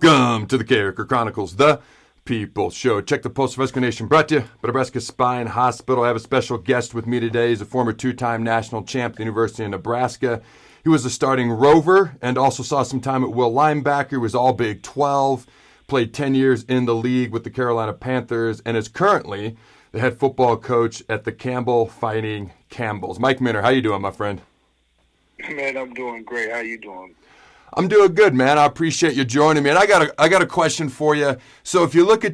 Welcome to the Carriker Chronicles, the People Show. Check the Pulse of Husker Nation, brought to you by Nebraska Spine Hospital. I have a special guest with me today. He's a former two-time national champ at the University of Nebraska. He was a starting rover and also saw some time at will linebacker. He was all Big 12, played 10 years in the league with the Carolina Panthers, and is currently the head football coach at the Campbell Fighting Campbells. Mike Minter, how you doing, my friend? Man, I'm doing great. How you doing? I'm doing good, man. I appreciate you joining me. And I got a question for you. So if you look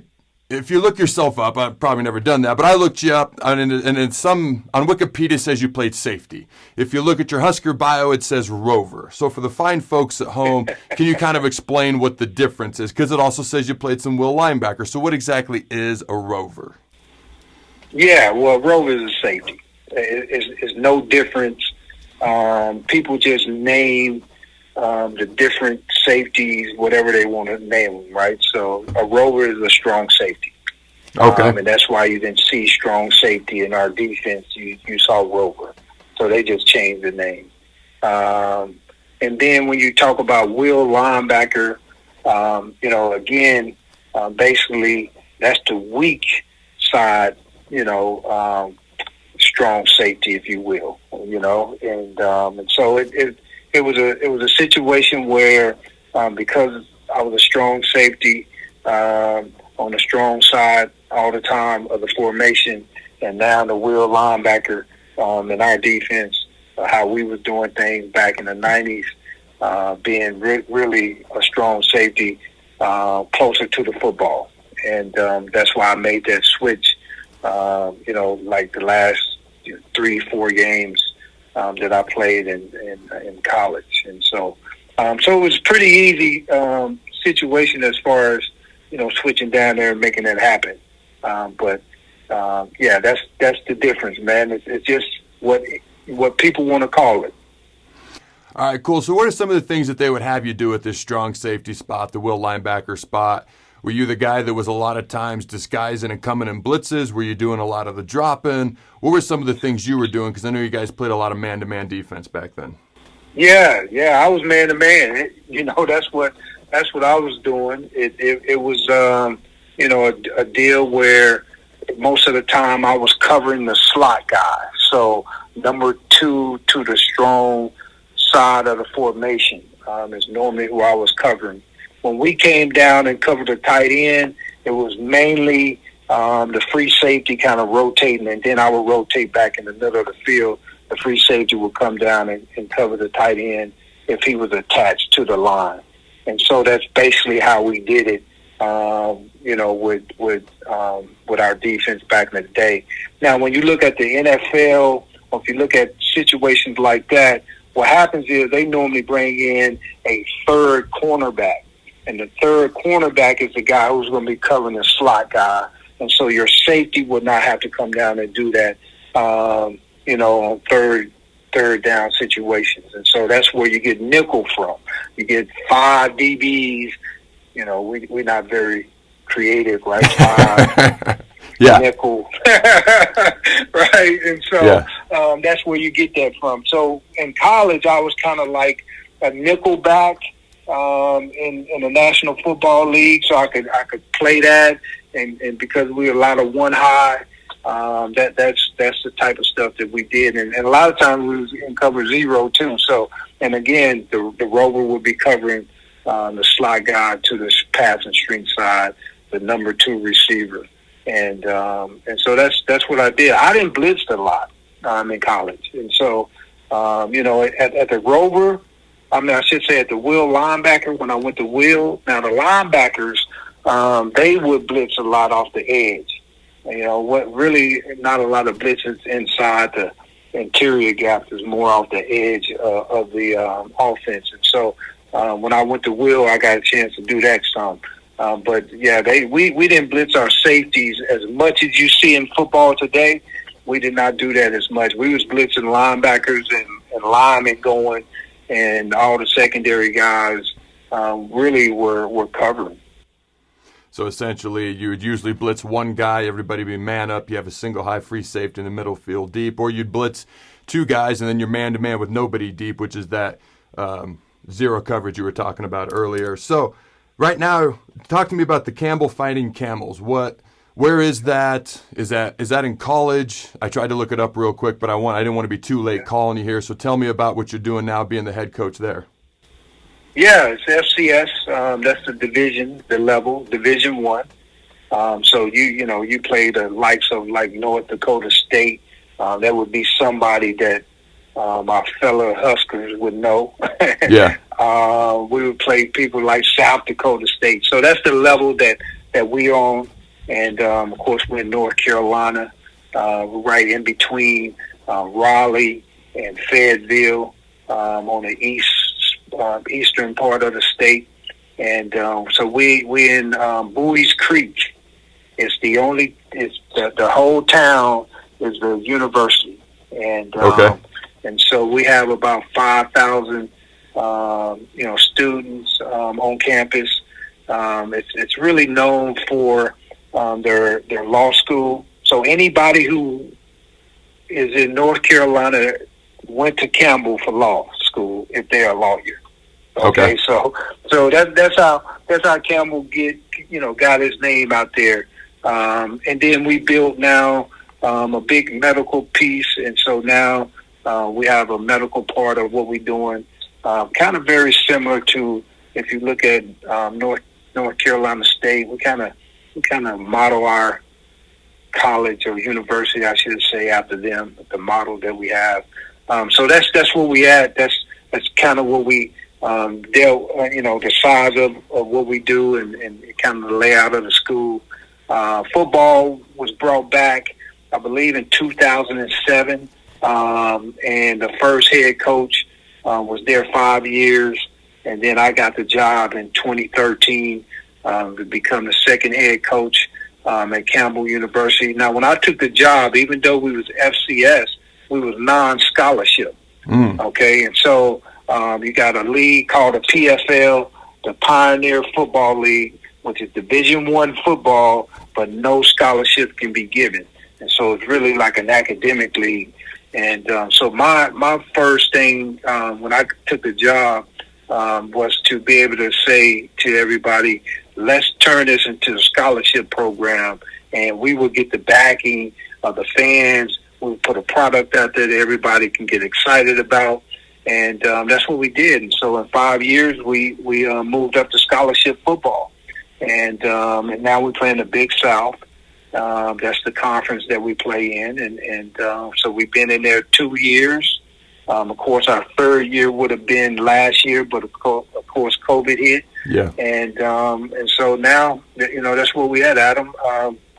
yourself up, I've probably never done that, but I looked you up, and in some on Wikipedia it says you played safety. If you look at your Husker bio, it says rover. So for the fine folks at home, can you kind of explain what the difference is? Because it also says you played some will linebacker. So what exactly is a rover? Yeah, well, rover is a safety. It's no difference. People just name the different safeties, whatever they want to name them, right? So a rover is a strong safety. Okay. And that's why you didn't see strong safety in our defense. You saw rover. So they just changed the name. And then when you talk about will linebacker, basically that's the weak side, strong safety, if you will, and so it was a situation where because I was a strong safety on the strong side all the time of the formation, and now the will linebacker in our defense, how we was doing things back in the 90s, being really a strong safety closer to the football. And that's why I made that switch, like the last 3-4 games that I played in college. And so it was a pretty easy situation as far as, switching down there and making that happen. But that's the difference, man. It's just what people want to call it. All right, cool. So what are some of the things that they would have you do at this strong safety spot, the will linebacker spot? Were you the guy that was a lot of times disguising and coming in blitzes? Were you doing a lot of the dropping? What were some of the things you were doing? Because I know you guys played a lot of man-to-man defense back then. Yeah, I was man-to-man. That's what I was doing. It was, a deal where most of the time I was covering the slot guy. So number 2 to the strong side of the formation is normally who I was covering. When we came down and covered the tight end, it was mainly the free safety kind of rotating, and then I would rotate back in the middle of the field. The free safety would come down and cover the tight end if he was attached to the line. And so that's basically how we did it, with our defense back in the day. Now, when you look at the NFL, or if you look at situations like that, what happens is they normally bring in a third cornerback. And the third cornerback is the guy who's going to be covering the slot guy. And so your safety would not have to come down and do that, on third down situations. And so that's where you get nickel from. You get 5 DBs. We're not very creative, right? 5 yeah. Nickel. Right? And so that's where you get that from. So in college, I was kind of like a nickel back. In the National Football League, so I could play that, and because we were a lot of one high, that's the type of stuff that we did, and a lot of times we was in cover 0 too. So, and again, the rover would be covering the slot guy to the pass and string side, the number 2 receiver, and so that's what I did. I didn't blitz a lot in college, and so at the rover. I should say at the will linebacker, when I went to will. Now, the linebackers, they would blitz a lot off the edge. Really not a lot of blitzes inside the interior gaps. Is more off the edge of the offense. And so when I went to will, I got a chance to do that some. But, yeah, we didn't blitz our safeties as much as you see in football today. We did not do that as much. We was blitzing linebackers and linemen going, and all the secondary guys really were covering. So essentially, you would usually blitz one guy, everybody be man up, you have a single high free safety in the middle field deep, or you'd blitz 2 guys and then you're man-to-man with nobody deep, which is that zero coverage you were talking about earlier. So right now, talk to me about the Campbell Fighting Camels. Where is that? Is that in college? I tried to look it up real quick, but I didn't want to be too late calling you here. So tell me about what you're doing now, being the head coach there. Yeah, it's FCS. That's the level, Division One. So you play the likes of like North Dakota State. That would be somebody that our fellow Huskers would know. Yeah. We would play people like South Dakota State. So that's the level that we on. And, of course, we're in North Carolina, right in between Raleigh and Fayetteville on the eastern part of the state. And so we're in Bowie's Creek. It's the whole town is the university. And okay. And so we have about 5,000, students on campus. It's really known for their law school. So anybody who is in North Carolina went to Campbell for law school if they're a lawyer. Okay. So that's how Campbell got his name out there. And then we built now a big medical piece, and so now we have a medical part of what we're doing, kind of very similar to if you look at North Carolina State. We kind of model our college or university, I should say, after them, the model that we have. So that's where we at. That's kind of what we dealt, the size of what we do and kind of the layout of the school. Football was brought back, I believe, in 2007, and the first head coach was there 5 years, and then I got the job in 2013 to become the second head coach at Campbell University. Now, when I took the job, even though we was FCS, we was non-scholarship. Okay, and so you got a league called the PFL, the Pioneer Football League, which is Division I football, but no scholarship can be given. And so it's really like an academic league. And so my first thing when I took the job was to be able to say to everybody, let's turn this into a scholarship program, and we will get the backing of the fans. We'll put a product out there that everybody can get excited about. And that's what we did. And so in 5 years, we moved up to scholarship football. And now we play in the Big South. That's the conference that we play in. And so we've been in there 2 years. Of course, our third year would have been last year, but of course, COVID hit. Yeah. And so now, that's where we at, Adam.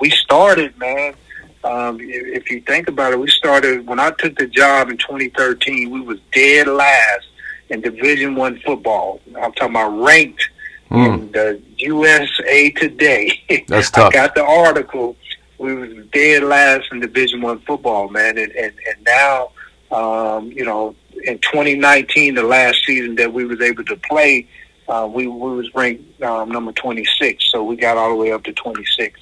We started, man. If you think about it, we started when I took the job in 2013. We was dead last in Division I football. I'm talking about ranked in the USA Today. That's tough. I got the article. We was dead last in Division I football, man. And now, in 2019, the last season that we was able to play, we was ranked number 26. So we got all the way up to 26.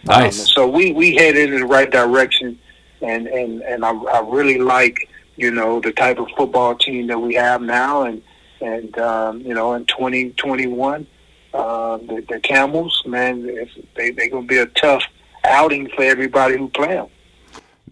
Nice. So we headed in the right direction, and I really like, the type of football team that we have now, and in 2021, the Camels, man, they're going to be a tough outing for everybody who play them.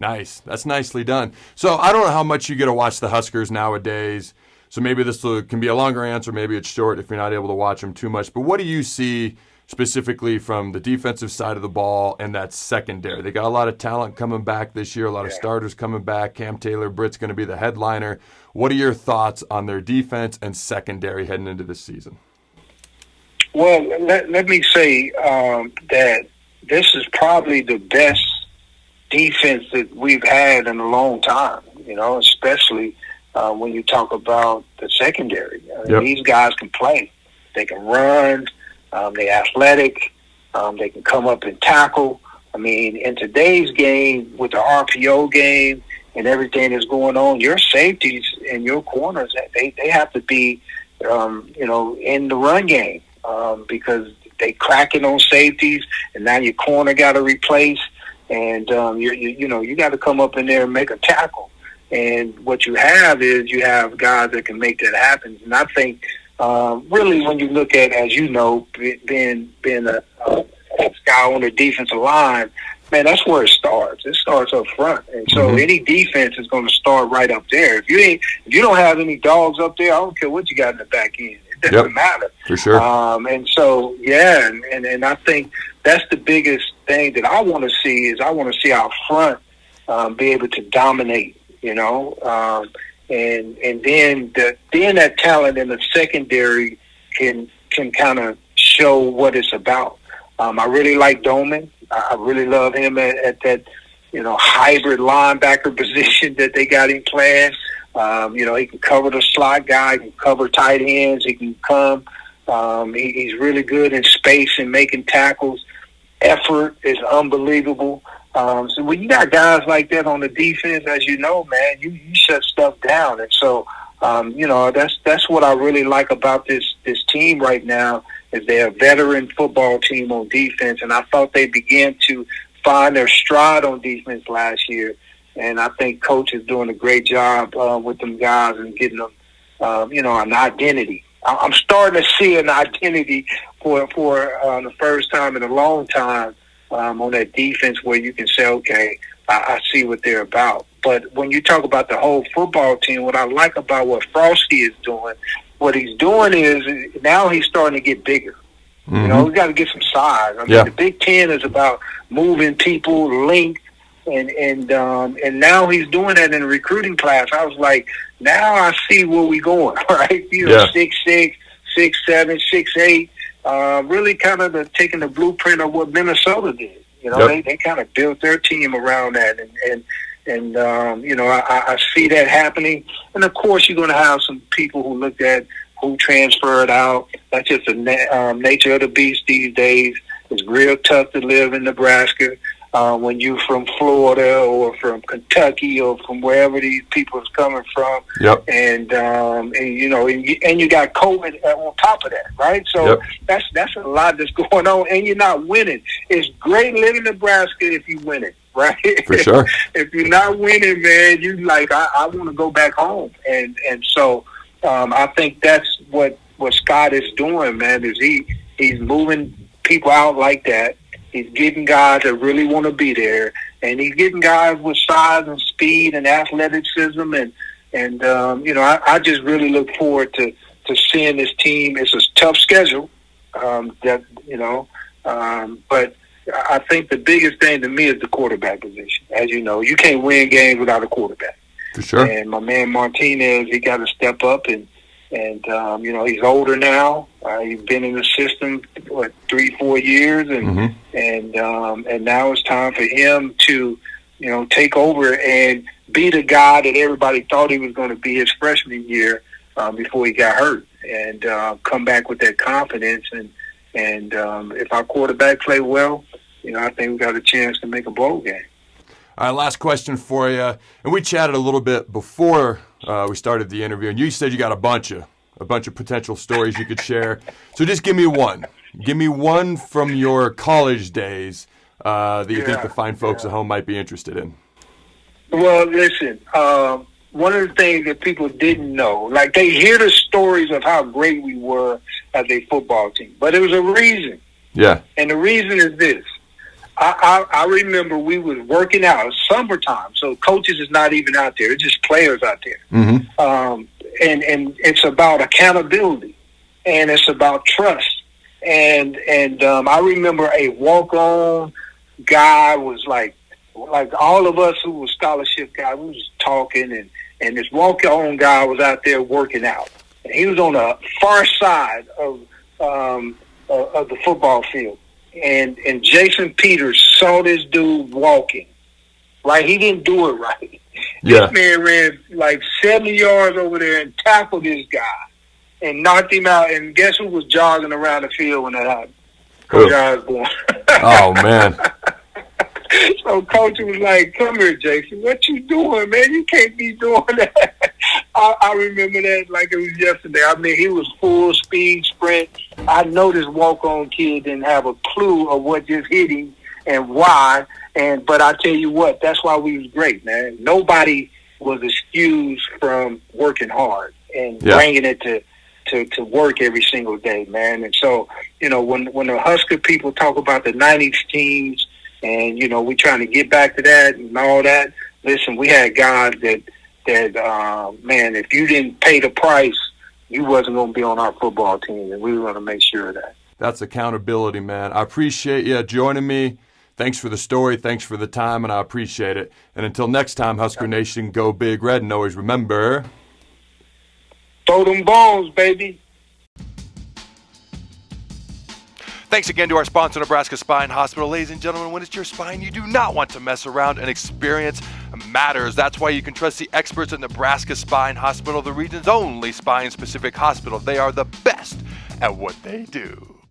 Nice. That's nicely done. So I don't know how much you get to watch the Huskers nowadays, so maybe this can be a longer answer, maybe it's short if you're not able to watch them too much, but what do you see specifically from the defensive side of the ball and that secondary? They got a lot of talent coming back this year, a lot of starters coming back. Cam Taylor-Britt's going to be the headliner. What are your thoughts on their defense and secondary heading into this season? Well, let me say that this is probably the best defense that we've had in a long time, especially when you talk about the secondary. These guys can play. They can run. They're athletic. They can come up and tackle. I mean, in today's game, with the RPO game and everything that's going on, your safeties and your corners, they have to be, in the run game because they cracking on safeties, and now your corner got to replace, and you got to come up in there and make a tackle. And what you have is you have guys that can make that happen. And I think really, when you look at, as you know, being a guy on the defensive line, man, that's where it starts. It starts up front, and so any defense is going to start right up there. If you don't have any dogs up there, I don't care what you got in the back end. It doesn't matter for sure. And so, yeah, and I think that's the biggest thing that I want to see is I want to see our front be able to dominate. And then that talent in the secondary can kind of show what it's about. I really like Doman. I really love him at that, hybrid linebacker position that they got him playing. He can cover the slot guy, he can cover tight ends, he can come. He's really good in space and making tackles. Effort is unbelievable. So when you got guys like that on the defense, as you know, man, you shut stuff down. And so, that's what I really like about this team right now is they're a veteran football team on defense. And I thought they began to find their stride on defense last year. And I think Coach is doing a great job with them guys and getting them, an identity. I'm starting to see an identity for the first time in a long time on that defense where you can say, okay, I see what they're about. But when you talk about the whole football team, what I like about what Frosty is doing, what he's doing is now he's starting to get bigger. We got to get some size. I mean, the Big Ten is about moving people, length, and now he's doing that in the recruiting class. I was like, now I see where we going, right? 6'6", 6'7", 6'8", really kind of taking the blueprint of what Minnesota did. They kind of built their team around that, and I see that happening. And of course, you're going to have some people who looked at who transferred out. That's just the nature of the beast these days. It's real tough to live in Nebraska. When you're from Florida or from Kentucky or from wherever these people is coming from, and you got COVID on top of that, right? So that's a lot that's going on, and you're not winning. It's great living in Nebraska if you win it, right? For sure. If you're not winning, man, you like I want to go back home, and so I think that's what Scott is doing, man. Is he's moving people out like that. He's getting guys that really want to be there, and he's getting guys with size and speed and athleticism, and I just really look forward to seeing this team. It's a tough schedule, but I think the biggest thing to me is the quarterback position. As you know, you can't win games without a quarterback. For sure. And my man Martinez, he got to step up and he's older now. He's been in the system for 3-4 years, and now it's time for him to, take over and be the guy that everybody thought he was going to be his freshman year before he got hurt, and come back with that confidence. And if our quarterback play well, I think we got a chance to make a bowl game. All right, last question for you. And we chatted a little bit before we started the interview, and you said you got a bunch of potential stories you could share. So just give me one. Give me one from your college days that you think the fine folks at home might be interested in. Well, listen, one of the things that people didn't know, like they hear the stories of how great we were as a football team, but there was a reason. Yeah. And the reason is this. I remember we was working out. It's summertime, so coaches is not even out there. It's just players out there. And it's about accountability, and it's about trust. And I remember a walk-on guy was like all of us who were scholarship guys, we was talking, and this walk-on guy was out there working out. And he was on the far side of the football field. And Jason Peters saw this dude walking, right? He didn't do it right. Yeah. This man ran like 70 yards over there and tackled this guy and knocked him out. And guess who was jogging around the field when that happened? Coach Osborne. Oh, man. So Coach was like, come here, Jason. What you doing, man? You can't be doing that. I remember that like it was yesterday. I mean, he was full speed sprint. I know this walk-on kid didn't have a clue of what just hit him and why. But I tell you what, that's why we was great, man. Nobody was excused from working hard and bringing it to to work every single day, man. And so, when the Husker people talk about the 90s teams and, we trying to get back to that and all that, listen, we had guys that man, if you didn't pay the price, you wasn't going to be on our football team, and we were going to make sure of that. That's accountability, man. I appreciate you joining me. Thanks for the story. Thanks for the time, and I appreciate it. And until next time, Husker Nation, go Big Red, and always remember, throw them bones, baby. Thanks again to our sponsor, Nebraska Spine Hospital. Ladies and gentlemen, when it's your spine, you do not want to mess around, and experience matters. That's why you can trust the experts at Nebraska Spine Hospital, the region's only spine-specific hospital. They are the best at what they do.